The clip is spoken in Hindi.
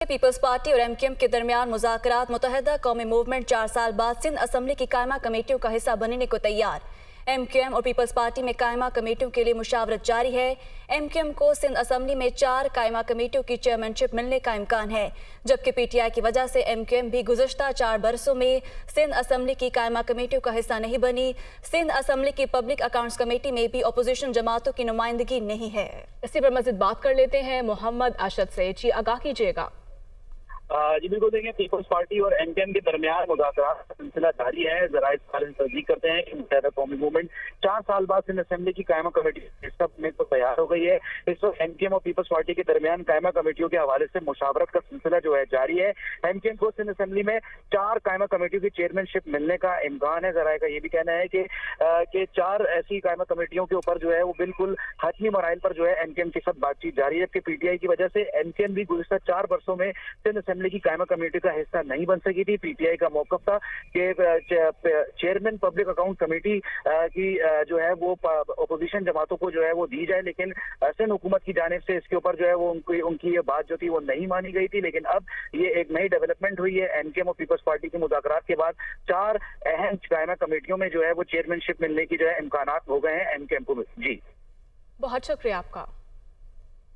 पीपल्स पार्टी और एमक्यूएम के दरमियान मुज़ाकरात मुत्तहिदा कौमी मूवमेंट 4 साल बाद सिंध असम्बली की कायमा कमेटियों का हिस्सा बनने को तैयार। एमक्यूएम और पीपल्स पार्टी में कायमा कमेटियों के लिए मुशावरत जारी है। एमक्यूएम को सिंध असम्बली में 4 कायमा कमेटियों की चेयरमैनशिप मिलने का इम्कान है, जबकि पीटीआई की वजह से एमक्यूएम भी गुज़श्ता 4 बरसों में सिंध असम्बली की कायमा कमेटियों का हिस्सा नहीं बनी। सिंध असम्बली की पब्लिक अकाउंट्स कमेटी में भी अपोजिशन जमातों की नुमाइंदगी नहीं है। इसी पर मज़ीद बात कर लेते हैं मोहम्मद अशद से। जी आगाह कीजिएगा। जी बिल्कुल, देखिए पीपल्स पार्टी और एमक्यूएम के दरमियान मुज़ाकरात का सिलसिला जारी है। ज़राए तस्दीक करते हैं कि मुत्तहिदा कौमी मूवमेंट 4 साल बाद सिंध असेंबली की कायमा कमेटी हिस्सा बनने को तैयार हो गई है। इस वक्त एमक्यूएम और पीपल्स पार्टी के दरमियान कायमा कमेटियों के हवाले से मुशावरत का सिलसिला जो है जारी है। एमक्यूएम को सिंध असेंबली में 4 कायमा कमेटियों की चेयरमैनशिप मिलने का इम्कान है। ज़राए का ये भी कहना है कि 4 ऐसी कायमा कमेटियों के ऊपर जो है वो बिल्कुल हतमी मराइल पर जो है एमक्यूएम के साथ बातचीत जारी है, जबकि पीटीआई की वजह से एमक्यूएम भी गुज़श्ता 4 बरसों में सिंध असेंबली की कायमा कमेटी का हिस्सा नहीं बन सकी थी। पीटीआई का मौकफ था कि चेयरमैन पब्लिक अकाउंट कमेटी की जो है वो अपोजिशन जमातों को जो है वो दी जाए, लेकिन सिंध हुकूमत की जानिब से इसके ऊपर जो है वो उनकी ये बात जो थी वो नहीं मानी गई थी। लेकिन अब ये एक नई डेवलपमेंट हुई है। एमक्यूएम और पीपल्स पार्टी के मुज़ाकरात के बाद 4 अहम कायमा कमेटियों में जो है वो चेयरमैनशिप मिलने की जो है इम्कानात हो गए हैं एमक्यूएम को। जी बहुत शुक्रिया आपका।